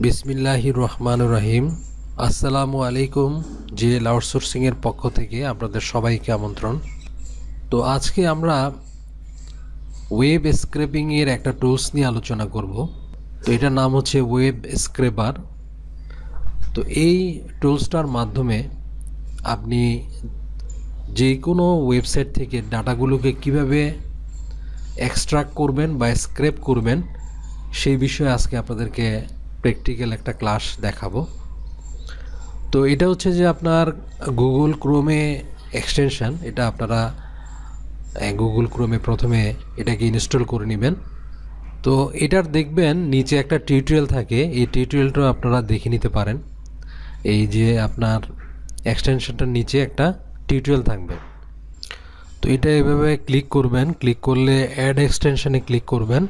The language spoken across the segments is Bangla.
বিসমিল্লাহির রহমানির রহিম। আসসালামু আলাইকুম। জেএল আউটসোর্সিং এর পক্ষ থেকে আপনাদের সবাইকে আমন্ত্রণ। তো আজকে আমরা ওয়েব স্ক্রেপিং এর একটা টুলস নিয়ে আলোচনা করব। তো এটার নাম হচ্ছে ওয়েব স্ক্রেপার। তো এই টুলসটার মাধ্যমে আপনি যে কোনো ওয়েবসাইট থেকে ডাটাগুলোকে কিভাবে এক্সট্রাক্ট করবেন বা স্ক্রেপ করবেন সেই বিষয়ে আজকে আপনাদেরকে প্র্যাকটিক্যাল একটা ক্লাস দেখাবো। তো এটা হচ্ছে যে আপনার গুগল ক্রোমে এক্সটেনশন। এটা আপনারা গুগল ক্রোমে প্রথমে এটাকে ইনস্টল করে নেবেন। তো এটার দেখবেন নিচে একটা টিউটোরিয়াল থাকে, এই টিউটোরিয়ালটা আপনারা দেখে নিতে পারেন। এই যে আপনার এক্সটেনশনটার নিচে একটা টিউটোরিয়াল থাকবে। তো এটা এভাবে ক্লিক করবেন, ক্লিক করলে অ্যাড এক্সটেনশনে ক্লিক করবেন,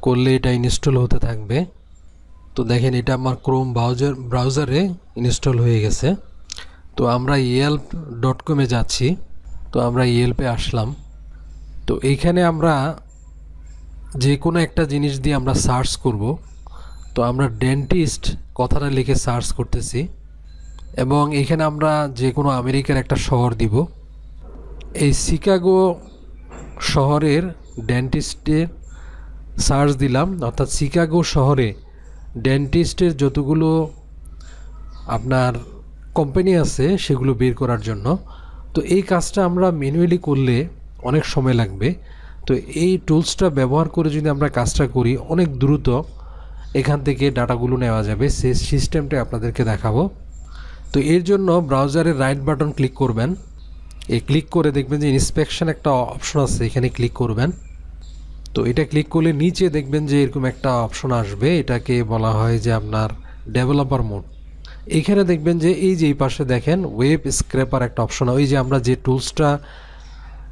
করলে এটা ইনস্টল হতে থাকবে। তো দেখেন এটা আমার ক্রোম ব্রাউজারে ইনস্টল হয়ে গেছে। তো আমরা yelp.com যাচ্ছি। তো আমরা ইয়েলপে আসলাম। তো এইখানে আমরা যে কোনো একটা জিনিস দিয়ে আমরা সার্চ করব। তো আমরা ডেন্টিস্ট কথাটা লিখে সার্চ করতেছি এবং এখানে আমরা যে কোনো আমেরিকার একটা শহর দিব। এই শিকাগো শহরের ডেন্টিস্টের সার্চ দিলাম, অর্থাৎ শিকাগো শহরে ডেন্টিস্টের যতগুলো আপনার কোম্পানি আছে সেগুলো বের করার জন্য। তো এই কাজটা আমরা ম্যানুয়ালি করলে অনেক সময় লাগবে। তো এই টুলসটা ব্যবহার করে যদি আমরা কাজটা করি অনেক দ্রুত এখান থেকে ডাটাগুলো নেওয়া যাবে। সেই সিস্টেমটা আপনাদেরকে দেখাবো। তো এর জন্য ব্রাউজারের রাইট বাটন ক্লিক করবেন। এই ক্লিক করে দেখবেন যে ইন্সপেকশন একটা অপশন আছে, এখানে ক্লিক করবেন। তো এটা ক্লিক করলে নিচে দেখবেন যে এরকম একটা অপশন আসবে, এটাকে বলা হয় যে আপনার ডেভেলপার মোড। এইখানে দেখবেন যে এই যে এই পাশে দেখেন ওয়েব স্ক্রেপার একটা অপশন, ওই যে আমরা যে টুলসটা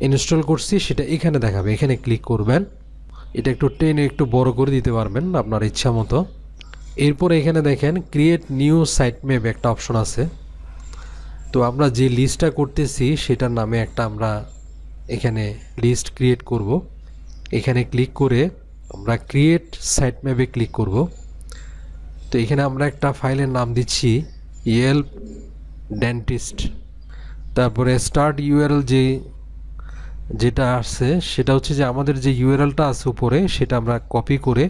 ইনস্টল করছি সেটা এখানে দেখাবে। এখানে ক্লিক করবেন, এটা একটু টেনে একটু বড় করে দিতে পারবেন আপনার ইচ্ছা মতো। এরপর এখানে দেখেন ক্রিয়েট নিউ সাইট ম্যাপ একটা অপশন আছে। তো আমরা যে লিস্টটা করতেছি সেটার নামে একটা আমরা এখানে লিস্ট ক্রিয়েট করব। এখানে ক্লিক করে আমরা ক্রিয়েট সাইট ম্যাপে ক্লিক করব। তো এখানে আমরা একটা ফাইলের নাম দিচ্ছি ইয়েলপ ডেন্টিস্ট। তারপরে স্টার্ট ইউআরএল যেটা আসছে সেটা হচ্ছে যে আমাদের যে ইউআরএলটা আছে উপরে সেটা আমরা কপি করে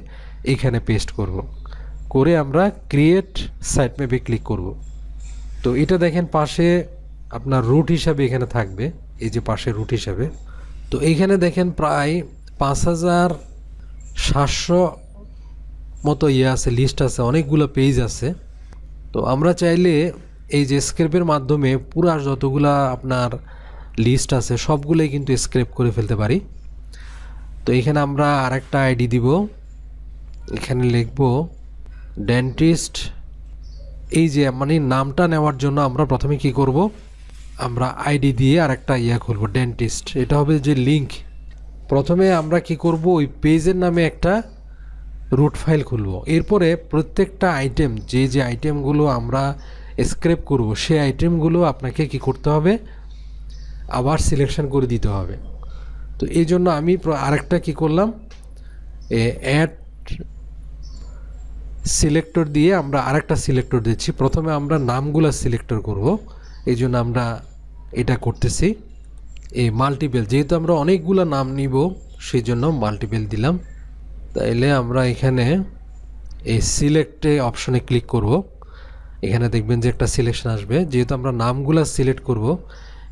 এখানে পেস্ট করব, করে আমরা ক্রিয়েট সাইট ম্যাপে ক্লিক করব। তো এটা দেখেন পাশে আপনার রুট হিসাবে এখানে থাকবে, এই যে পাশে রুট হিসাবে। তো এইখানে দেখেন প্রায় 5700 মতো আছে, লিস্ট আছে, অনেকগুলো পেজ আছে। তো আমরা চাইলে এই যে স্ক্রেপের মাধ্যমে পুরো যতগুলা আপনার লিস্ট আছে সবগুলোই কিন্তু স্ক্রেপ করে ফেলতে পারি। তো এখানে আমরা আরেকটা আইডি দিব, এখানে লিখব ডেন্টিস্ট। এই যে মানে নামটা নেওয়ার জন্য আমরা প্রথমে কি করব, আমরা আইডি দিয়ে আরেকটা খুলব ডেন্টিস্ট, এটা হবে যে লিঙ্ক। প্রথমে আমরা কি করব, ওই পেজের নামে একটা রুট ফাইল খুলব। এরপরে প্রত্যেকটা আইটেম যে আইটেমগুলো আমরা স্ক্রেপ করব সেই আইটেমগুলো আপনাকে কি করতে হবে, আবার সিলেকশন করে দিতে হবে। তো এই জন্য আমি আরেকটা কি করলাম, অ্যাড সিলেক্টর দিয়ে আমরা আরেকটা সিলেক্টর দিচ্ছি। প্রথমে আমরা নামগুলো সিলেক্টর করব, এই জন্য আমরা এটা করতেছি। এই মাল্টিপল, যেহেতু আমরা অনেকগুলো নাম নিব সেই জন্য মাল্টিপল দিলাম। তাইলে আমরা এখানে এই সিলেক্টে অপশনে ক্লিক করব। এখানে দেখবেন যে একটা সিলেকশন আসবে। যেহেতু আমরা নামগুলো সিলেক্ট করব,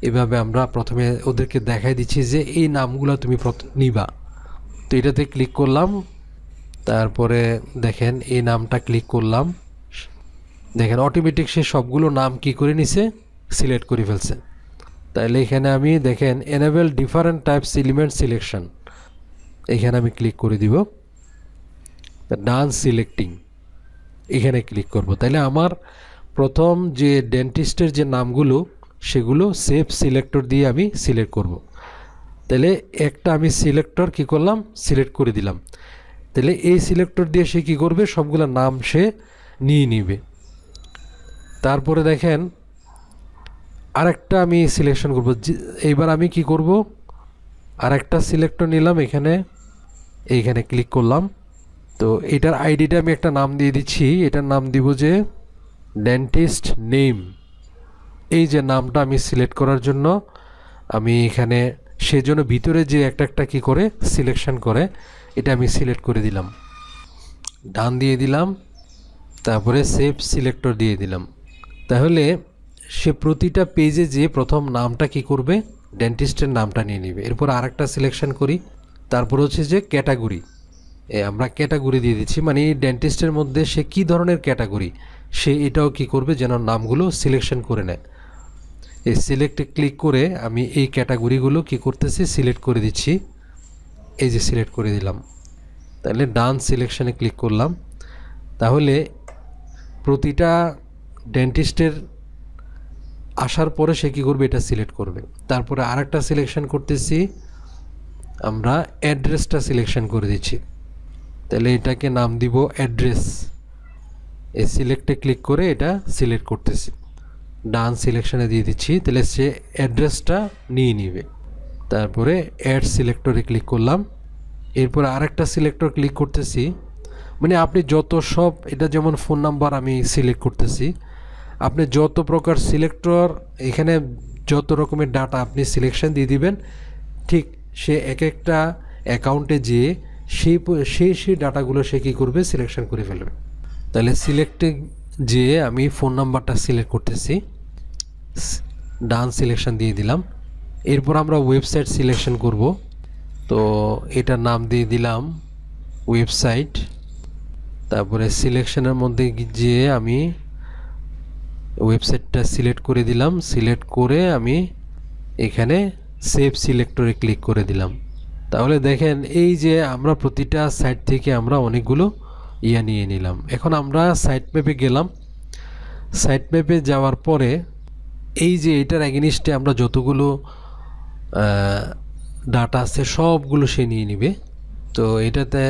এভাবে আমরা প্রথমে ওদেরকে দেখাই দিচ্ছি যে এই নামগুলো তুমি নিবা। তো এটাতে ক্লিক করলাম, তারপরে দেখেন এই নামটা ক্লিক করলাম, দেখেন অটোমেটিক সে সবগুলো নাম কি করে নিছে, সিলেক্ট করে ফেলছে। তাইলে এখানে আমি দেখেন enable different types element selection, এখানে আমি ক্লিক করে দিব। ডান সিলেক্টিং এখানে ক্লিক করব। তাইলে আমার প্রথম যে ডেন্টিস্টের যে নামগুলো সেগুলো সেভ সিলেক্টর দিয়ে আমি সিলেক্ট করব। তাহলে একটা আমি সিলেক্টর কি করলাম, সিলেক্ট করে দিলাম। তাহলে এই সিলেক্টর দিয়ে সে কী করবে, সবগুলো নাম সে নিয়ে নিবে। তারপরে দেখেন আরেকটা আমি সিলেকশন করব। এইবার আমি কি করব, আরেকটা সিলেক্টর নিলাম, এইখানে ক্লিক করলাম। তো এটার আইডিটা আমি একটা নাম দিয়ে দিচ্ছি, এটার নাম দিব যে ডেন্টিস্ট নেম। এই যে নামটা আমি সিলেক্ট করার জন্য আমি এখানে সেজন্য ভিতরে যে একটা কি করে সিলেকশন করে এটা আমি সিলেক্ট করে দিলাম, ডান দিয়ে দিলাম, তারপরে সেভ সিলেক্টর দিয়ে দিলাম। তাহলে সে প্রতিটা পেজে যে প্রথম নামটা কি করবে, ডেন্টিস্টের নামটা নিয়ে নেবে। এরপর আরেকটা সিলেকশন করি, তারপর হচ্ছে যে ক্যাটাগরি, আমরা ক্যাটাগরি দিয়ে দিচ্ছি, মানে এই ডেন্টিস্টের মধ্যে সে কি ধরনের ক্যাটাগরি সে এটাও কি করবে যেন নামগুলো সিলেকশন করে নেয়। এই সিলেক্টে ক্লিক করে আমি এই ক্যাটাগরিগুলো কি করতেছি সিলেক্ট করে দিচ্ছি, এই যে সিলেক্ট করে দিলাম। তাহলে ডান সিলেকশনে ক্লিক করলাম। তাহলে প্রতিটা ডেন্টিস্টের আসার পরে সে কী করবে এটা সিলেক্ট করবে। তারপরে আরেকটা সিলেকশন করতেছি, আমরা অ্যাড্রেসটা সিলেকশন করে দিচ্ছি। তাহলে এটাকে নাম দিব অ্যাড্রেস। এই সিলেক্টে ক্লিক করে এটা সিলেক্ট করতেছি, ডান সিলেকশনে দিয়ে দিচ্ছি। তাহলে সে অ্যাড্রেসটা নিয়ে নিবে। তারপরে অ্যাড সিলেক্টরে ক্লিক করলাম। এরপর আরেকটা সিলেক্টর ক্লিক করতেছি, মানে আপনি যত সব, এটা যেমন ফোন নাম্বার আমি সিলেক্ট করতেছি, আপনি যত প্রকার সিলেক্টর এখানে যত রকমের ডাটা আপনি সিলেকশন দিয়ে দিবেন, ঠিক সে এক একটা অ্যাকাউন্টে যেয়ে সেই ডাটাগুলো সে কী করবে সিলেকশন করে ফেলবে। তাহলে সিলেক্টে যেয়ে আমি ফোন নাম্বারটা সিলেক্ট করতেছি, ডান সিলেকশন দিয়ে দিলাম। এরপর আমরা ওয়েবসাইট সিলেকশন করব, তো এটার নাম দিয়ে দিলাম ওয়েবসাইট। তারপরে সিলেকশনের মধ্যে যেয়ে আমি ওয়েবসাইটটা সিলেক্ট করে দিলাম, সিলেক্ট করে আমি এখানে সেভ সিলেক্টরে ক্লিক করে দিলাম। তাহলে দেখেন এই যে আমরা প্রতিটা সাইট থেকে আমরা অনেকগুলো নিয়ে নিলাম। এখন আমরা সাইট ম্যাপে গেলাম। সাইট ম্যাপে যাওয়ার পরে এই যে এটার এগেনিস্টে আমরা যতগুলো ডাটা আছে সবগুলো সে নিয়ে নিবে। তো এটাতে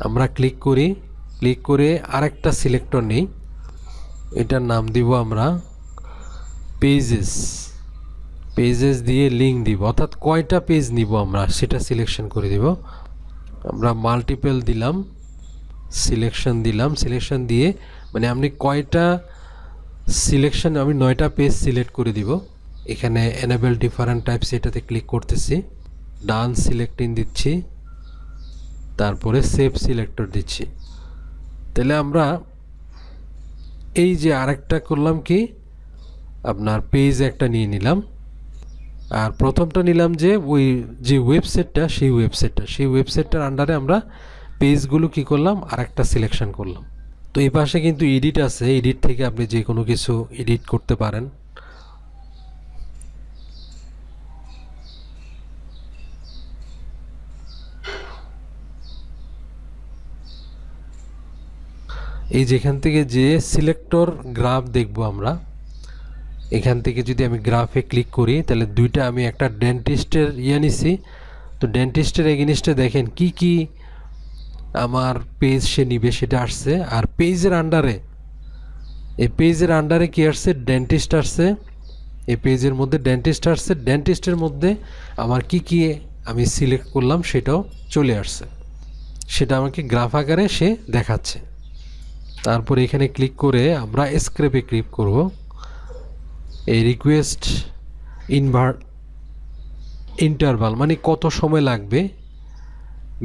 আমরা ক্লিক করি, ক্লিক করে আরেকটা সিলেক্টর নেই, এটার নাম দিব আমরা পেজেস। পেজেস দিয়ে লিঙ্ক দিব, অর্থাৎ কয়টা পেজ নিব আমরা সেটা সিলেকশন করে দিব। আমরা মাল্টিপল দিলাম, সিলেকশন দিলাম, সিলেকশন দিয়ে মানে আপনি কয়টা সিলেকশন, আমি 9টা পেজ সিলেক্ট করে দিব। এখানে এনেবল ডিফারেন্ট টাইপস এটাতে ক্লিক করতেছি, ডান সিলেক্টিং দিচ্ছি, তারপরে সেভ সিলেক্টর দিচ্ছি। তাহলে আমরা এই যে আরেকটা করলাম কি আপনার পেজ একটা নিয়ে নিলাম, আর প্রথমটা নিলাম যে ওই যে ওয়েবসাইটটা সেই ওয়েবসাইটটার আন্ডারে আমরা পেজগুলো কি করলাম আরেকটা সিলেকশন করলাম। তো এই পাশে কিন্তু এডিট আছে, এডিট থেকে আপনি যে কোনো কিছু এডিট করতে পারেন। এই যেখান থেকে যে সিলেক্টর গ্রাফ দেখব আমরা, এখান থেকে যদি আমি গ্রাফে ক্লিক করি তাহলে দুইটা আমি একটা ডেন্টিস্টের নিছি। তো ডেন্টিস্টের এগেনিস্টে দেখেন কি কি আমার পেজ সে নিবে সেটা আসছে। আর পেজের আন্ডারে, এই পেজের আন্ডারে কি আসছে, ডেন্টিস্ট আসছে। এই পেজের মধ্যে ডেন্টিস্ট আসছে, ডেন্টিস্টের মধ্যে আমার কি কি আমি সিলেক্ট করলাম সেটাও চলে আসছে, সেটা আমাকে গ্রাফ আকারে সে দেখাচ্ছে। তারপর এখানে ক্লিক করে আমরা স্ক্রেপে ক্লিক করব। এই রিকোয়েস্ট ইন্টারভাল মানে কত সময় লাগবে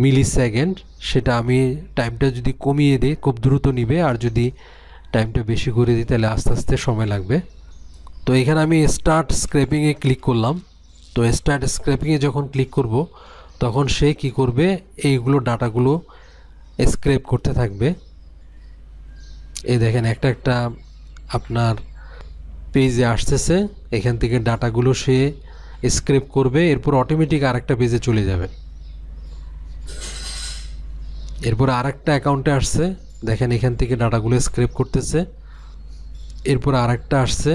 মিলি সেকেন্ড, সেটা আমি টাইমটা যদি কমিয়ে দিই খুব দ্রুত নিবে, আর যদি টাইমটা বেশি করে দিই তাহলে আস্তে আস্তে সময় লাগবে। তো এখানে আমি স্টার্ট স্ক্রেপিংয়ে ক্লিক করলাম। তো স্টার্ট স্ক্রেপিংয়ে যখন ক্লিক করব তখন সে কি করবে, এইগুলো ডাটাগুলো স্ক্রেপ করতে থাকবে। এই দেখেন একটা একটা আপনার পেজে আসতেছে, এখান থেকে ডাটাগুলো সে স্ক্রেপ করবে, এরপর অটোমেটিক আরেকটা পেজে চলে যাবে। এরপর আরেকটা অ্যাকাউন্টে আসছে, দেখেন এখান থেকে ডাটাগুলো স্ক্রেপ করতেছে, এরপর আরেকটা আসছে।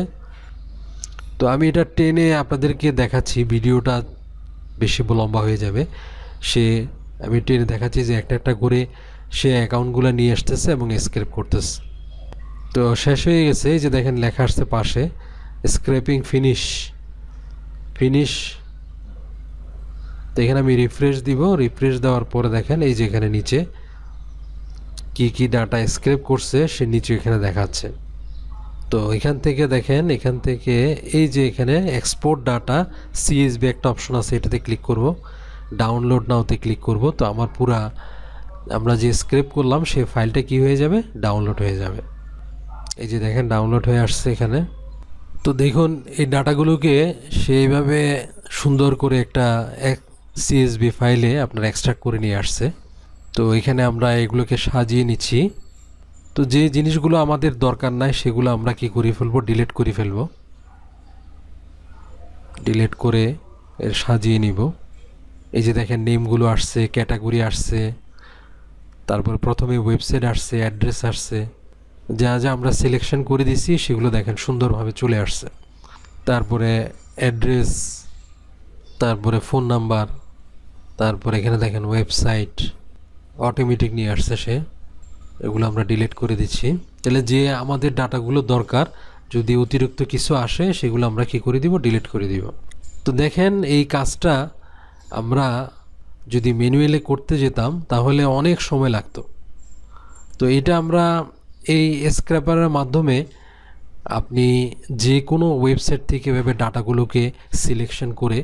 তো আমি এটা টেনে আপনাদেরকে দেখাচ্ছি, ভিডিওটা বেশি লম্বা হয়ে যাবে। আমি টেনে দেখাচ্ছি যে একটা একটা করে সে অ্যাকাউন্টগুলো নিয়ে আসতেছে এবং স্ক্রেপ করতেছে। তো শেষ হয়ে গেছে, এই যে দেখেন লেখা আসছে পাশে স্ক্রেপিং ফিনিশ। তো এখানে আমি রিফ্রেশ দিব, রিফ্রেশ দেওয়ার পরে দেখেন এই যে এখানে নিচে কি ডাটা স্ক্রেপ করছে সে নিচে এখানে দেখাচ্ছে। তো এখান থেকে দেখেন, এখান থেকে এই যে এখানে এক্সপোর্ট ডাটা CSV একটা অপশন আছে, এটাতে ক্লিক করব, ডাউনলোড নাওতে ক্লিক করব। তো আমার পুরা আমরা যে স্ক্রেপ করলাম সেই ফাইলটা কি হয়ে যাবে, ডাউনলোড হয়ে যাবে। এই যে দেখেন ডাউনলোড হয়ে আসছে এখানে। তো দেখুন এই ডাটাগুলোকে সেইভাবে সুন্দর করে একটা CSV ফাইলে আপনার এক্সট্রাক্ট করে নিয়ে আসছে। তো এখানে আমরা এগুলোকে সাজিয়ে নিচ্ছি। তো যে জিনিসগুলো আমাদের দরকার নাই সেগুলো আমরা কি করে ফেলবো, ডিলিট করে ফেলবো। ডিলিট করে সাজিয়ে নিব। এই যে দেখেন নেমগুলো আসছে, ক্যাটাগরি আসছে, তারপর প্রথমে ওয়েবসাইট আসছে, অ্যাড্রেস আসছে, যা যা আমরা সিলেকশন করে দিছি সেগুলো দেখেন সুন্দরভাবে চলে আসছে। তারপরে অ্যাড্রেস, তারপরে ফোন নাম্বার, তারপরে এখানে দেখেন ওয়েবসাইট অটোমেটিক নিয়ে আসছে সে, এগুলো আমরা ডিলিট করে দিচ্ছি। তাহলে যে আমাদের ডাটাগুলো দরকার, যদি অতিরিক্ত কিছু আসে সেগুলো আমরা কি করে দিব, ডিলিট করে দিব। তো দেখেন এই কাজটা আমরা যদি ম্যানুয়ালি করতে যেতাম তাহলে অনেক সময় লাগতো। তো এটা আমরা এই স্ক্র্যাপারের মাধ্যমে আপনি যে কোনো ওয়েবসাইট থেকে এভাবে ডাটাগুলোকে সিলেকশন করে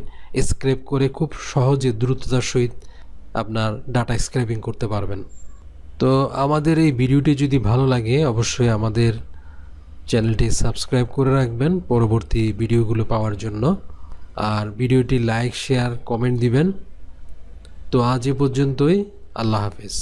স্ক্র্যাপ করে খুব সহজে দ্রুততার সহিত আপনার ডাটা স্ক্র্যাপিং করতে পারবেন। তো আমাদের এই ভিডিওটি যদি ভালো লাগে অবশ্যই আমাদের চ্যানেলটি সাবস্ক্রাইব করে রাখবেন পরবর্তী ভিডিওগুলো পাওয়ার জন্য, আর ভিডিওটি লাইক, শেয়ার, কমেন্ট দিবেন। তো আজ এ পর্যন্তই, আল্লাহ হাফেজ।